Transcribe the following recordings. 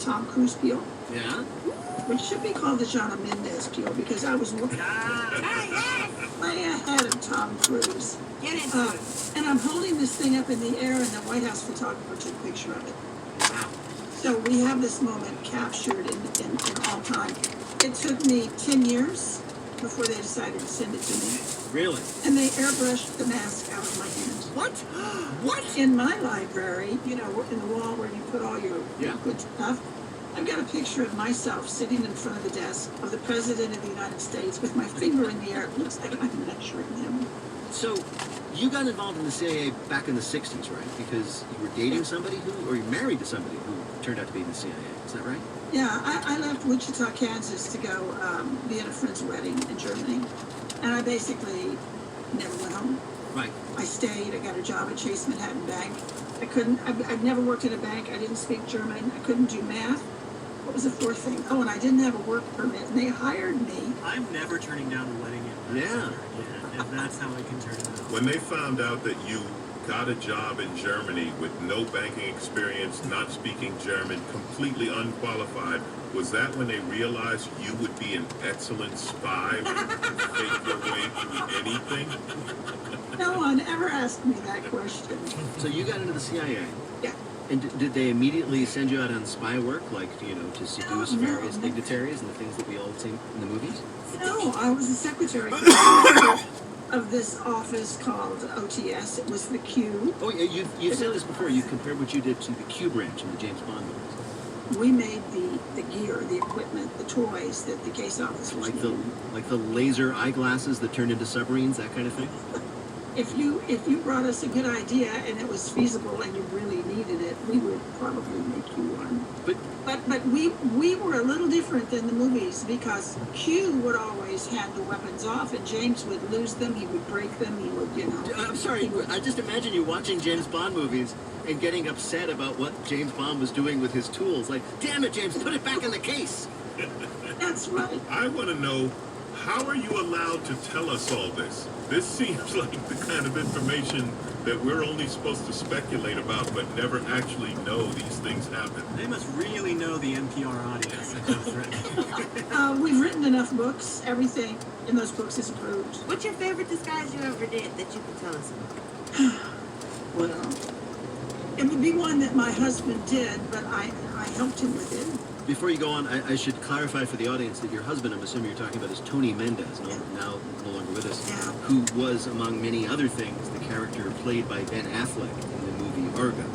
Tom Cruise peel. Yeah? Which should be called the Shawn Mendes peel because I was way ahead of Tom Cruise. Get into it. And I'm holding this thing up in the air, and the White House photographer took a picture of it. So we have this moment captured in all time. It took me 10 years before they decided to send it to me. Really? And they airbrushed the mask out of my hand. What? What? In my library, you know, in the wall where you put all your Yeah. good stuff, I've got a picture of myself sitting in front of the desk of the President of the United States with my finger in the air. It looks like I'm measuring him. So, you got involved in the CIA back in the 60s, right? Because you were dating somebody or you married to somebody who turned out to be in the CIA. Is that right? Yeah, I left Wichita, Kansas to go be at a friend's wedding in Germany. And I basically never went home. Right. I stayed. I got a job at Chase Manhattan Bank. I've never worked in a bank. I didn't speak German. I couldn't do math. What was the fourth thing? Oh, and I didn't have a work permit. And they hired me. I'm never turning down a wedding in my Yeah. again, and that's how I can turn it down. When they found out that you got a job in Germany with no banking experience, not speaking German, completely unqualified, was that when they realized you would be an excellent spy who could fake your way through anything? No one ever asked me that question. So you got into the CIA. Yeah. And did they immediately send you out on spy work, like, you know, to seduce No. various dignitaries and the things that we all see in the movies? No, I was the secretary of this office called OTS. It was the Q. Oh, yeah, you've said this before. You compared what you did to the Q branch in the James Bond movies. We made the gear, the equipment, the toys that the case officers needed. Like the laser eyeglasses that turned into submarines, that kind of thing? If you brought us a good idea and it was feasible and you really needed it, we would probably make you one. But we were a little different than the movies because Q would always hand the weapons off and James would lose them, he would break them, he would, you know. I'm sorry, I just imagine you watching James Bond movies and getting upset about what James Bond was doing with his tools. Like, damn it, James, put it back in the case. That's right. I want to know, how are you allowed to tell us all this? This seems like the kind of information that we're only supposed to speculate about but never actually know these things happen. They must really know the NPR audience that they're threatening. We've written enough books. Everything in those books is approved. What's your favorite disguise you ever did that you can tell us about? Well, it would be one that my husband did, but I helped him with it. Before you go on, I should clarify for the audience that your husband, I'm assuming you're talking about, is Tony Mendez, now no longer with us, Yeah. who was, among many other things, the character played by Ben Affleck in the movie Argo.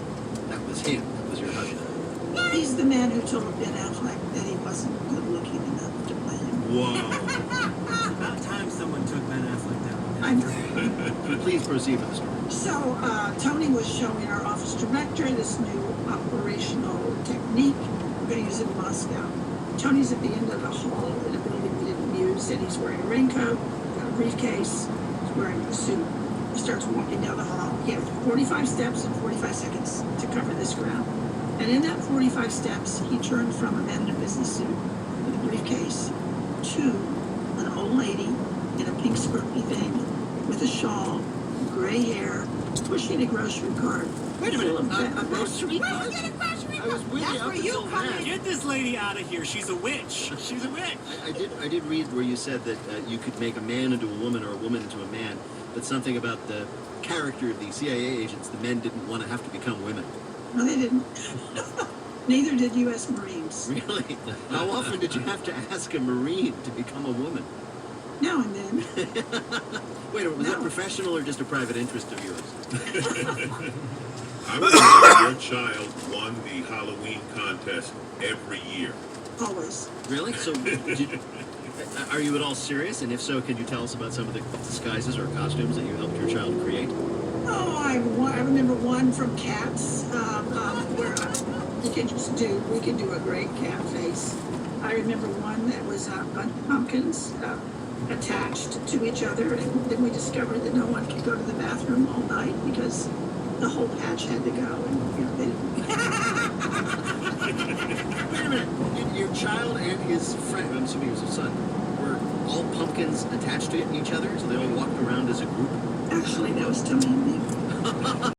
That was him. That was your husband. He's the man who told Ben Affleck that he wasn't good looking enough to play him. Whoa. It's about time someone took Ben Affleck down. I know. Please proceed with the story. So Tony was showing our office director this new operational technique. We're going to use it in Moscow. Tony's at the end of the hall in a building we didn't use, and he's wearing a raincoat, got a briefcase, he's wearing a suit. He starts walking down the hall. He has 45 steps and 45 seconds to cover this ground. And in that 45 steps, he turned from a man in a business suit with a briefcase to an old lady in a pink sparkly thing with a shawl, gray hair, pushing a grocery cart. Wait a minute, full of a grocery Where cart? you get a grocery I was with That's you up where you until come then. in. Get this lady out of here. She's a witch. She's a witch. I did read where you said that you could make a man into a woman or a woman into a man, but something about the character of the CIA agents, the men didn't want to have to become women. No, they didn't. Neither did U.S. Marines. Really? How often did you have to ask a Marine to become a woman? Now and then. Wait, was that No. professional or just a private interest of yours? I would say your child won the Halloween contest every year. Always. Really? So, are you at all serious? And if so, can you tell us about some of the disguises or costumes that you helped your child create? Oh, I remember one from Cats, where we could do a great cat face. I remember one that was pumpkins attached to each other, and then we discovered that no one could go to the bathroom all night because the whole patch had to go, and you know, they didn't. Wait a minute. Your child and his friend, I'm assuming it was his son, were all pumpkins attached to each other, so they all walked around as a group? Actually, that was Tony and me.